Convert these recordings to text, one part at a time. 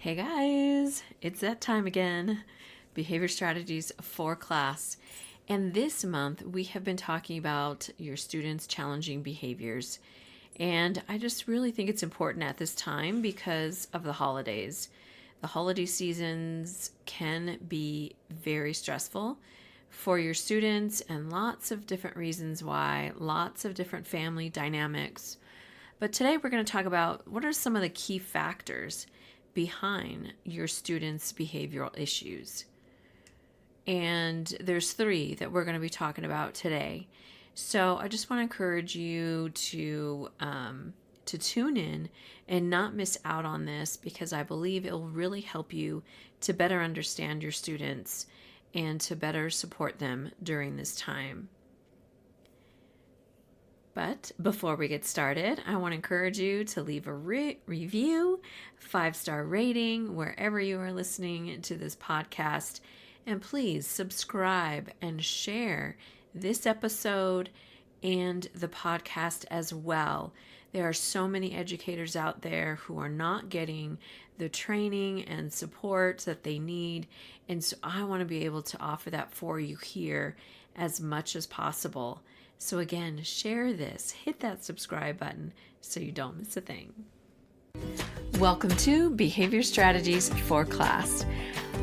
Hey guys, it's that time again. Behavior strategies for class. And this month we have been talking about your students' challenging behaviors. And I just really think it's important at this time because of the holidays. The holiday seasons can be very stressful for your students, and lots of different reasons why, lots of different family dynamics. But today we're going to talk about what are some of the key factors behind your students' behavioral issues. And there's three that we're going to be talking about today. So I just want to encourage you to tune in and not miss out on this, because I believe it will really help you to better understand your students and to better support them during this time. But before we get started, I want to encourage you to leave a review, 5-star rating, wherever you are listening to this podcast. And please subscribe and share this episode and the podcast as well. There are so many educators out there who are not getting the training and support that they need. And so I want to be able to offer that for you here as much as possible. So again, share this, hit that subscribe button so you don't miss a thing. Welcome to Behavior Strategies for Class.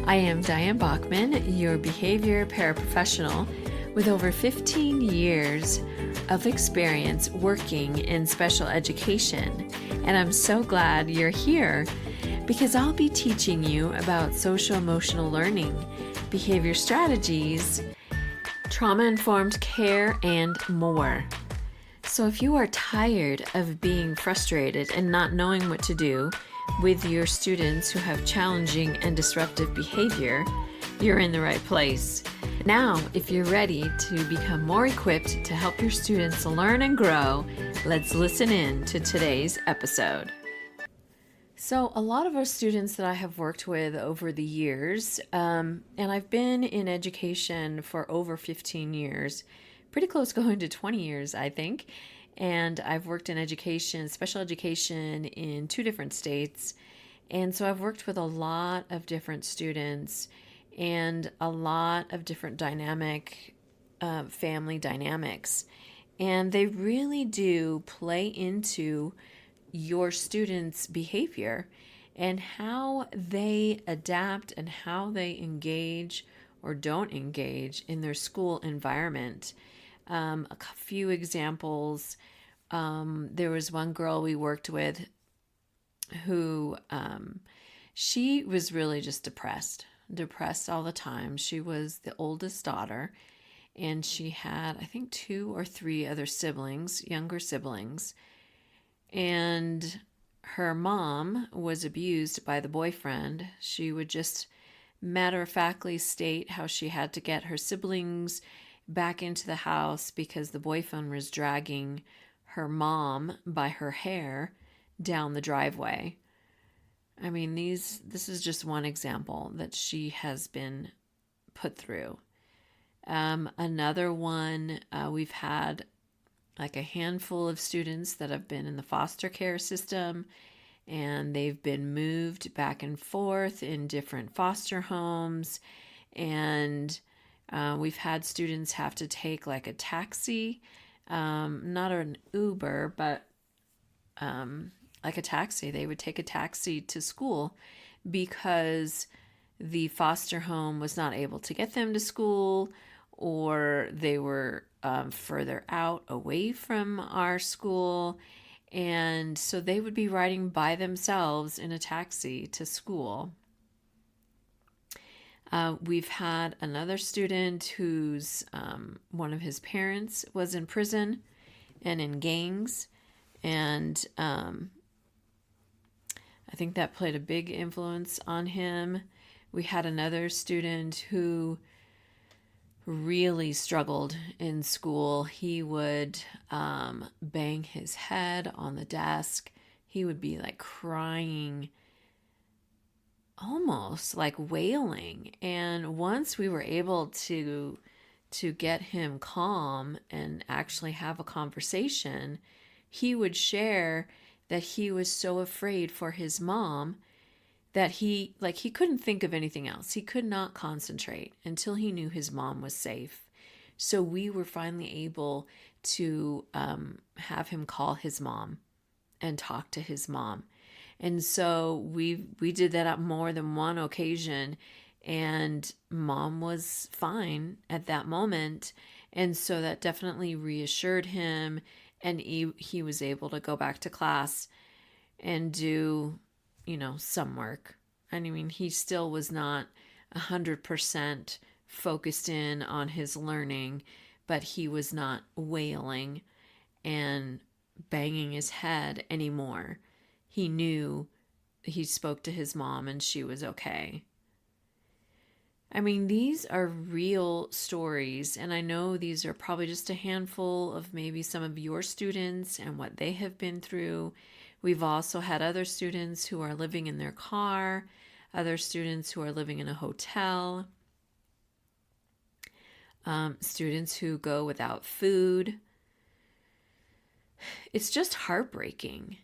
I am Diane Bachman, your behavior paraprofessional with over 15 years of experience working in special education. And I'm so glad you're here because I'll be teaching you about social emotional learning, behavior strategies, trauma-informed care, and more. So if you are tired of being frustrated and not knowing what to do with your students who have challenging and disruptive behavior, you're in the right place. Now, if you're ready to become more equipped to help your students learn and grow, let's listen in to today's episode. So a lot of our students that I have worked with over the years, and I've been in education for over 15 years, pretty close going to 20 years, I think. And I've worked in education, special education in 2 different states. And so I've worked with a lot of different students and a lot of different family dynamics. And they really do play into your students' behavior and how they adapt and how they engage or don't engage in their school environment. A few examples. There was one girl we worked with who she was really just depressed all the time. She was the oldest daughter, and she had, I think, 2 or 3 other siblings, younger siblings. And her mom was abused by the boyfriend. She would just matter-of-factly state how she had to get her siblings back into the house because the boyfriend was dragging her mom by her hair down the driveway. I mean, this is just one example that she has been put through. Another one, we've had like a handful of students that have been in the foster care system, and they've been moved back and forth in different foster homes. And we've had students have to take like a taxi, not an Uber, but like a taxi. They would take a taxi to school because the foster home was not able to get them to school, or they were further out away from our school. And so they would be riding by themselves in a taxi to school. We've had another student whose one of his parents was in prison and in gangs. And I think that played a big influence on him. We had another student who really struggled in school. He would bang his head on the desk. He would be like crying, almost like wailing. And once we were able to get him calm and actually have a conversation, he would share that he was so afraid for his mom that he couldn't think of anything else. He could not concentrate until he knew his mom was safe. So we were finally able to have him call his mom and talk to his mom. And so we did that on more than one occasion, and mom was fine at that moment. And so that definitely reassured him, and he was able to go back to class and do, some work. I mean, he still was not 100% focused in on his learning, but he was not wailing and banging his head anymore. He knew he spoke to his mom and she was okay. I mean, these are real stories, and I know these are probably just a handful of maybe some of your students and what they have been through. We've also had other students who are living in their car, other students who are living in a hotel, students who go without food. It's just heartbreaking.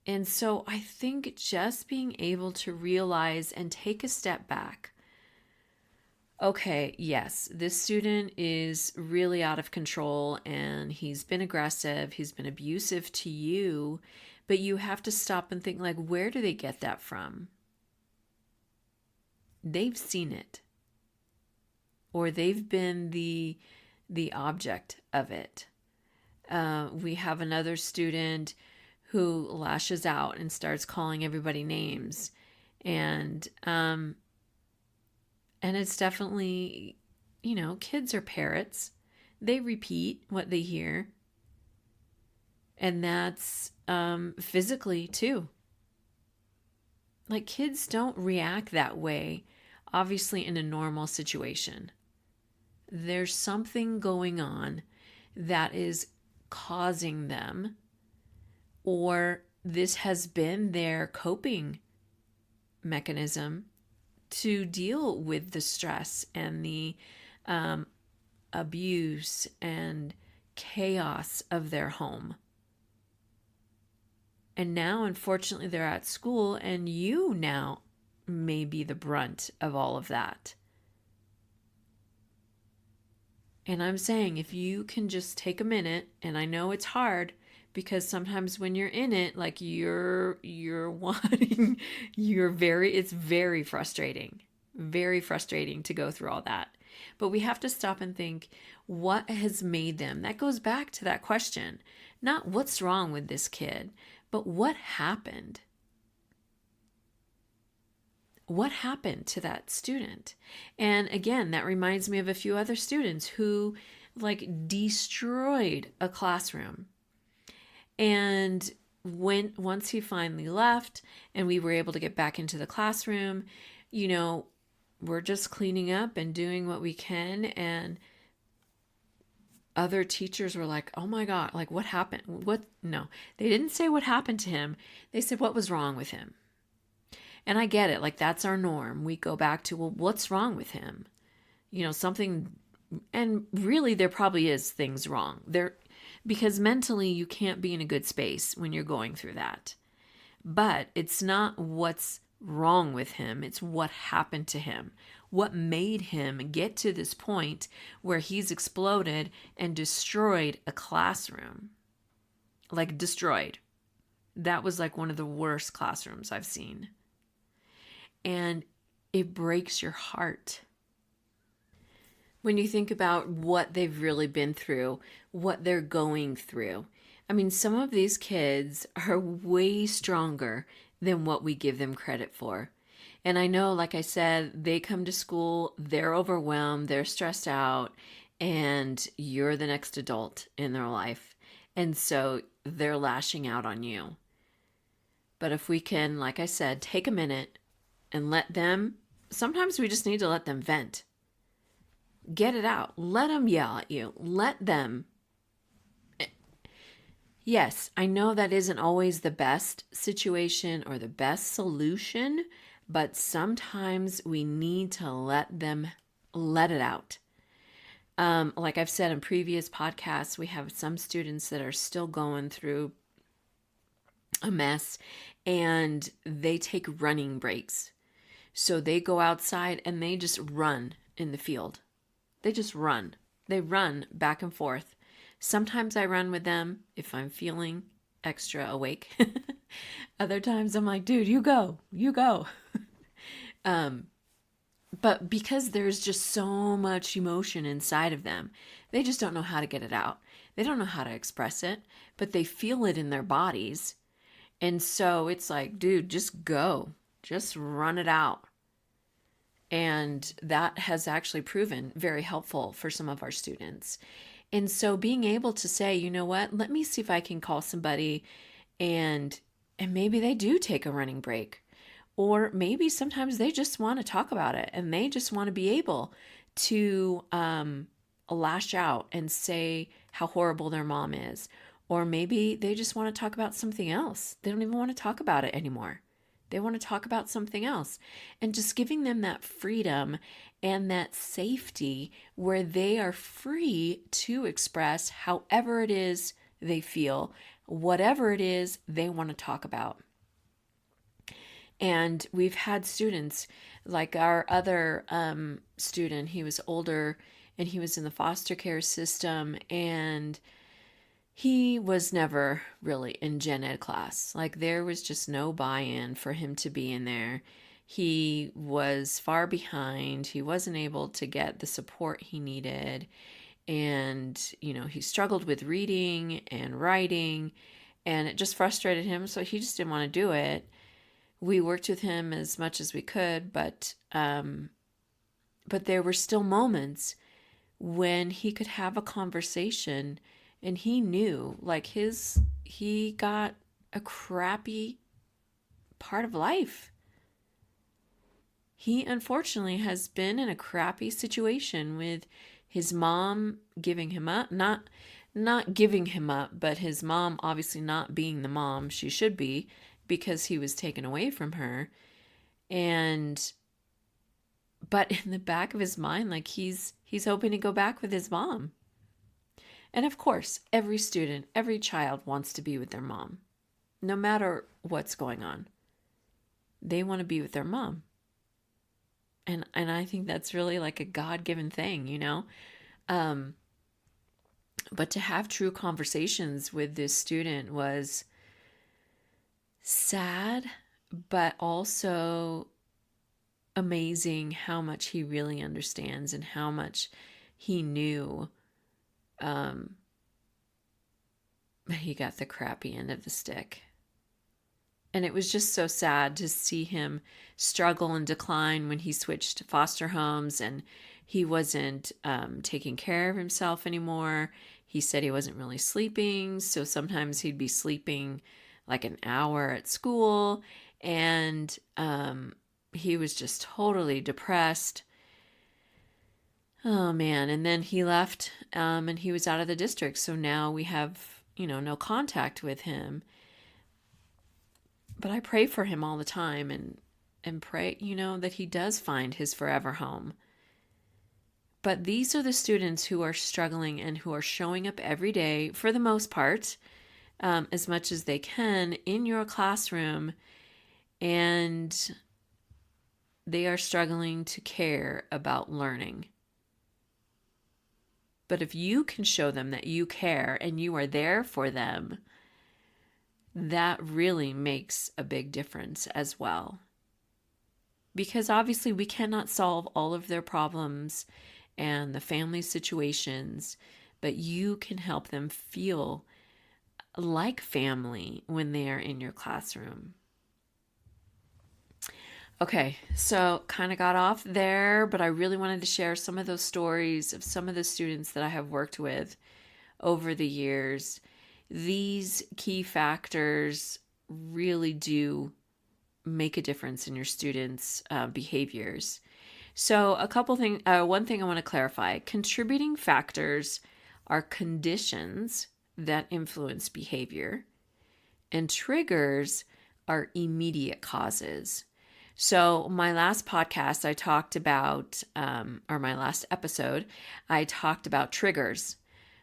And so I think just being able to realize and take a step back. Okay, yes, this student is really out of control and he's been aggressive, he's been abusive to you, but you have to stop and think, like, where do they get that from? They've seen it, or they've been the object of it. We have another student who lashes out and starts calling everybody names, and it's definitely, kids are parrots. They repeat what they hear. And that's physically too. Like, kids don't react that way, obviously, in a normal situation. There's something going on that is causing them, or this has been their coping mechanism to deal with the stress and the abuse and chaos of their home. And now, unfortunately, they're at school, and you now may be the brunt of all of that. And I'm saying, if you can just take a minute, and I know it's hard, because sometimes when you're in it, like you're wanting, it's very frustrating to go through all that. But we have to stop and think, what has made them? That goes back to that question, not what's wrong with this kid, but what happened? What happened to that student? And again, that reminds me of a few other students who destroyed a classroom. And once he finally left and we were able to get back into the classroom, we're just cleaning up and doing what we can. And other teachers were like, oh my God, like, what happened? No, they didn't say what happened to him. They said, what was wrong with him? And I get it. Like, that's our norm. We go back to, well, what's wrong with him? Something, and really there probably is things wrong there, because mentally you can't be in a good space when you're going through that. But it's not what's wrong with him. It's what happened to him. What made him get to this point where he's exploded and destroyed a classroom. Like, destroyed. That was like one of the worst classrooms I've seen. And it breaks your heart when you think about what they've really been through, what they're going through. I mean, some of these kids are way stronger than what we give them credit for. And I know, like I said, they come to school, they're overwhelmed, they're stressed out, and you're the next adult in their life. And so they're lashing out on you. But if we can, like I said, take a minute and let them, sometimes we just need to let them vent. Get it out. Let them yell at you. Let them. Yes, I know that isn't always the best situation or the best solution, but sometimes we need to let them let it out. Like I've said in previous podcasts, we have some students that are still going through a mess, and they take running breaks. So they go outside and they just run in the field. They just run. They run back and forth. Sometimes I run with them if I'm feeling extra awake. Other times I'm like, dude, you go, you go. But because there's just so much emotion inside of them, they just don't know how to get it out. They don't know how to express it, but they feel it in their bodies. And so it's like, dude, just go, just run it out. And that has actually proven very helpful for some of our students. And so being able to say, you know what, let me see if I can call somebody and maybe they do take a running break. Or maybe sometimes they just want to talk about it and they just want to be able to lash out and say how horrible their mom is. Or maybe they just want to talk about something else. They don't even want to talk about it anymore. They want to talk about something else. And just giving them that freedom and that safety where they are free to express however it is they feel, whatever it is they want to talk about. And we've had students like our other student, he was older and he was in the foster care system, and he was never really in gen ed class. Like there was just no buy-in for him to be in there. He was far behind. He wasn't able to get the support he needed. And, he struggled with reading and writing, and it just frustrated him. So he just didn't want to do it. We worked with him as much as we could, but there were still moments when he could have a conversation. And he knew, like, he got a crappy part of life. He unfortunately has been in a crappy situation with his mom giving him up, not giving him up, but his mom obviously not being the mom she should be because he was taken away from her. But in the back of his mind, like he's hoping to go back with his mom. And of course, every student, every child wants to be with their mom, no matter what's going on. They want to be with their mom. And I think that's really like a God-given thing, But to have true conversations with this student was sad, but also amazing how much he really understands and how much he knew. He got the crappy end of the stick. And it was just so sad to see him struggle and decline when he switched to foster homes and he wasn't taking care of himself anymore. He said he wasn't really sleeping, so sometimes he'd be sleeping like an hour at school, and he was just totally depressed. Oh man, and then he left and he was out of the district, so now we have, no contact with him. But I pray for him all the time and pray, that he does find his forever home. But these are the students who are struggling and who are showing up every day, for the most part, as much as they can in your classroom, and they are struggling to care about learning. But if you can show them that you care and you are there for them, that really makes a big difference as well. Because obviously we cannot solve all of their problems and the family situations, but you can help them feel like family when they are in your classroom. Okay, so kind of got off there, but I really wanted to share some of those stories of some of the students that I have worked with over the years. These key factors really do make a difference in your students' behaviors. So one thing I want to clarify, contributing factors are conditions that influence behavior, and triggers are immediate causes. So my last podcast, I talked about, or my last episode, I talked about triggers.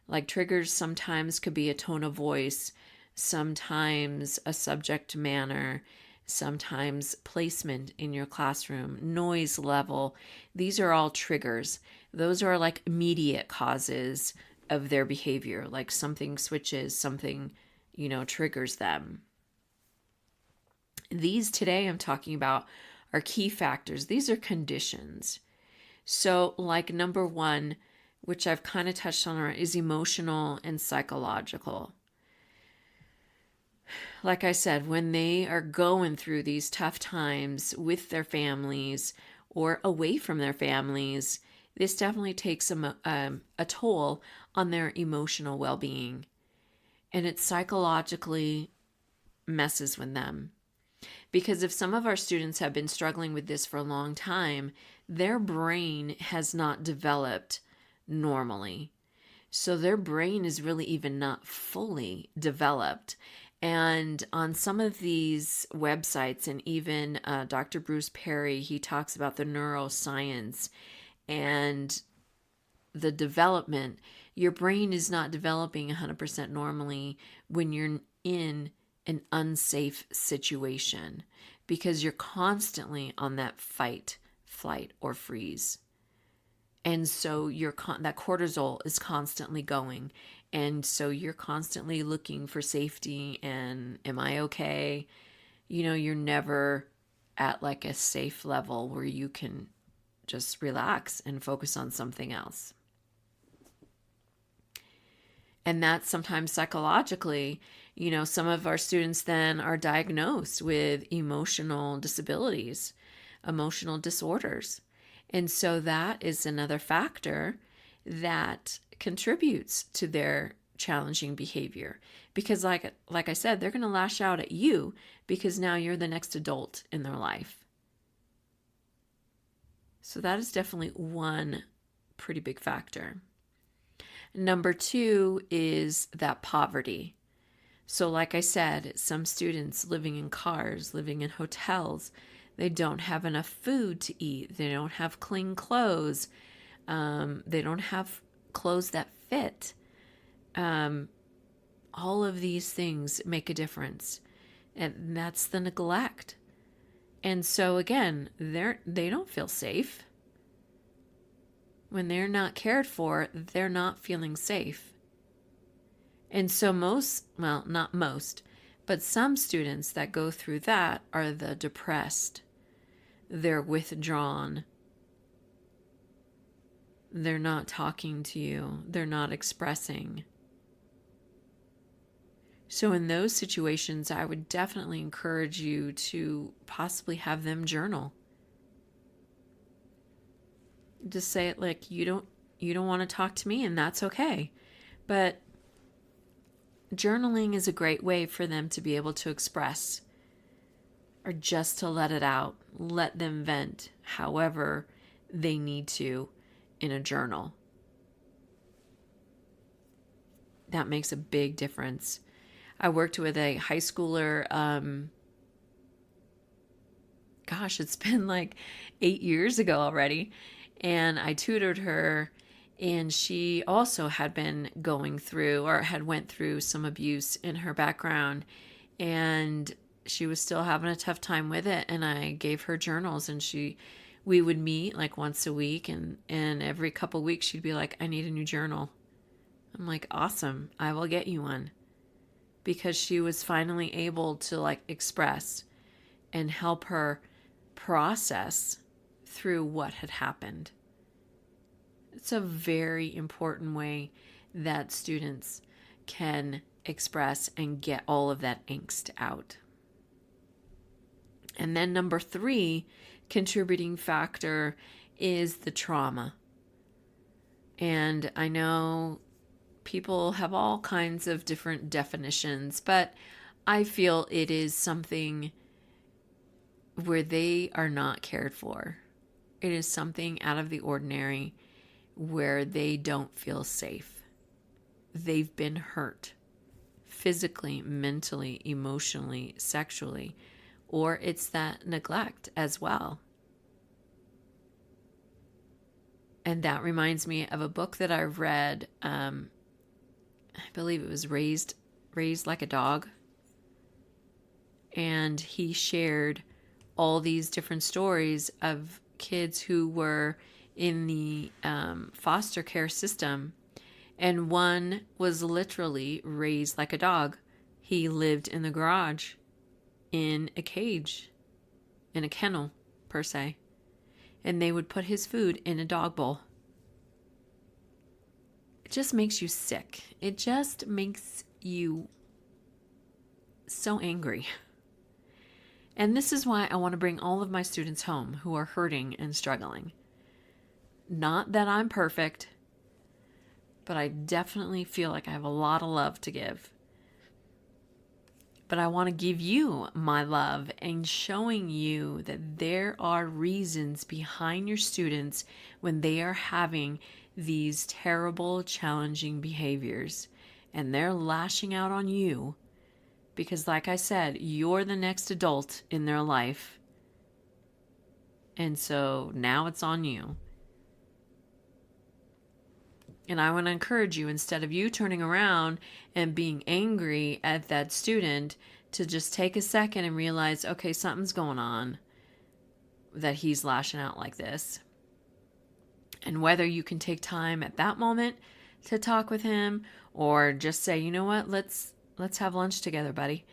Like triggers sometimes could be a tone of voice, sometimes a subject matter, sometimes placement in your classroom, noise level. These are all triggers. Those are like immediate causes of their behavior, like something switches, something, triggers them. These today I'm talking about are key factors. These are conditions. So, like number one, which I've kind of touched on, is emotional and psychological. Like I said, when they are going through these tough times with their families or away from their families, this definitely takes a toll on their emotional well-being. And it psychologically messes with them. Because if some of our students have been struggling with this for a long time, their brain has not developed normally. So their brain is really even not fully developed. And on some of these websites, and even Dr. Bruce Perry, he talks about the neuroscience and the development. Your brain is not developing 100% normally when you're in an unsafe situation, because you're constantly on that fight, flight, or freeze. And so that cortisol is constantly going. And so you're constantly looking for safety and am I okay? You're never at like a safe level where you can just relax and focus on something else. And that's sometimes psychologically, some of our students then are diagnosed with emotional disabilities, emotional disorders. And so that is another factor that contributes to their challenging behavior. Because like I said, they're going to lash out at you because now you're the next adult in their life. So that is definitely one pretty big factor. Number two is that poverty. So like I said, some students living in cars, living in hotels, they don't have enough food to eat. They don't have clean clothes. They don't have clothes that fit. All of these things make a difference. And that's the neglect. And so again, they don't feel safe. When they're not cared for, they're not feeling safe. And so not most, but some students that go through that are the depressed. They're withdrawn. They're not talking to you. They're not expressing. So in those situations, I would definitely encourage you to possibly have them journal. Just say it like you don't want to talk to me, and that's okay. But journaling is a great way for them to be able to express or just to let it out. Let them vent however they need to in a journal. That makes a big difference. I worked with a high schooler, it's been like 8 years ago already. And I tutored her, and she also had been going through or had went through some abuse in her background, and she was still having a tough time with it. And I gave her journals, and we would meet like once a week, and every couple weeks she'd be like, I need a new journal. I'm like, awesome, I will get you one. Because she was finally able to like express and help her process through what had happened. It's a very important way that students can express and get all of that angst out. And then number three, contributing factor is the trauma. And I know people have all kinds of different definitions, but I feel it is something where they are not cared for. It is something out of the ordinary where they don't feel safe. They've been hurt physically, mentally, emotionally, sexually, or it's that neglect as well. And that reminds me of a book that I read. I believe it was Raised raised like a dog. And he shared all these different stories of kids who were in the foster care system. And one was literally raised like a dog. He lived in the garage, in a cage, in a kennel, per se. And they would put his food in a dog bowl. It just makes you sick. It just makes you so angry. And this is why I want to bring all of my students home who are hurting and struggling. Not that I'm perfect, but I definitely feel like I have a lot of love to give. But I want to give you my love and showing you that there are reasons behind your students when they are having these terrible, challenging behaviors and they're lashing out on you. Because like I said, you're the next adult in their life. And so now it's on you. And I want to encourage you, instead of you turning around and being angry at that student, to just take a second and realize, okay, something's going on that he's lashing out like this. And whether you can take time at that moment to talk with him or just say, you know what, let's have lunch together, buddy.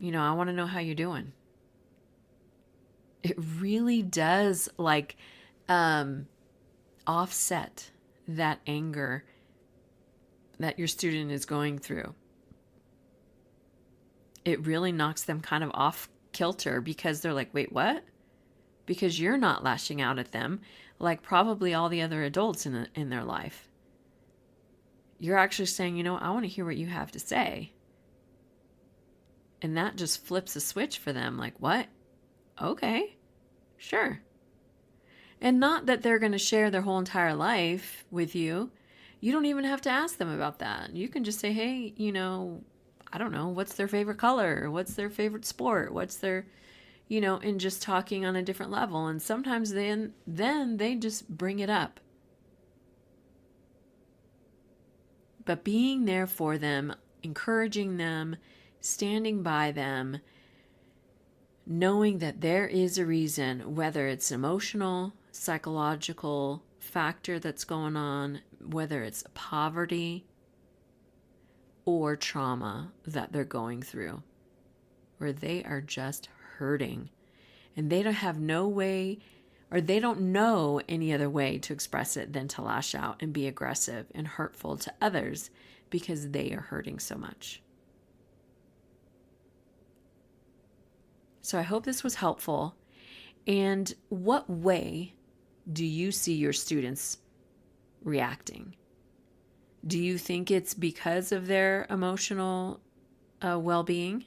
I want to know how you're doing. It really does offset that anger that your student is going through. It really knocks them kind of off kilter because they're like, wait, what? Because you're not lashing out at them like probably all the other adults in their life. You're actually saying, I want to hear what you have to say. And that just flips a switch for them. Like, what? Okay, sure. And not that they're going to share their whole entire life with you. You don't even have to ask them about that. You can just say, hey, I don't know, what's their favorite color? What's their favorite sport? What's their, and just talking on a different level. And sometimes then they just bring it up. But being there for them, encouraging them, standing by them, knowing that there is a reason, whether it's emotional, psychological factor that's going on, whether it's poverty or trauma that they're going through, where they are just hurting and they don't have no way, or they don't know any other way to express it than to lash out and be aggressive and hurtful to others because they are hurting so much. So I hope this was helpful. And what way do you see your students reacting? Do you think it's because of their emotional well-being?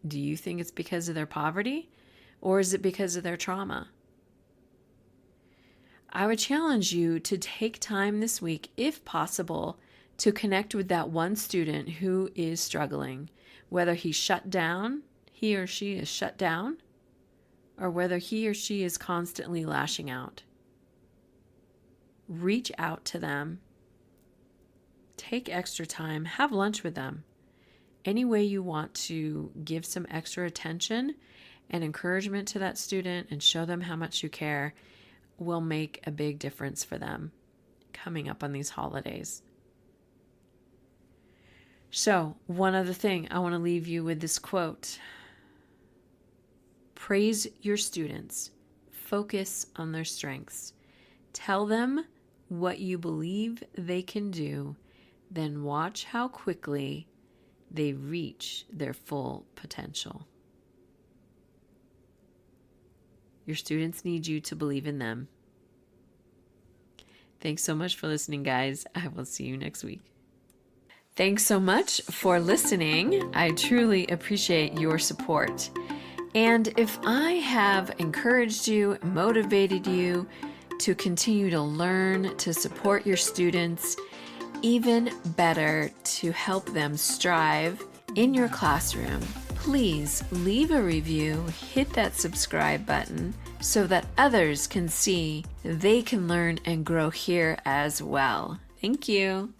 Do you think it's because of their poverty? Or is it because of their trauma? I would challenge you to take time this week, if possible, to connect with that one student who is struggling, whether he or she is shut down, or whether he or she is constantly lashing out. Reach out to them. Take extra time. Have lunch with them. Any way you want to give some extra attention and encouragement to that student and show them how much you care will make a big difference for them coming up on these holidays. So, one other thing, I want to leave you with this quote. Praise your students. Focus on their strengths. Tell them what you believe they can do, then watch how quickly they reach their full potential. Your students need you to believe in them. Thanks so much for listening, guys. I will see you next week. Thanks so much for listening. I truly appreciate your support. And if I have encouraged you, motivated you to continue to learn, to support your students, even better, to help them strive in your classroom, please leave a review, hit that subscribe button so that others can see they can learn and grow here as well. Thank you.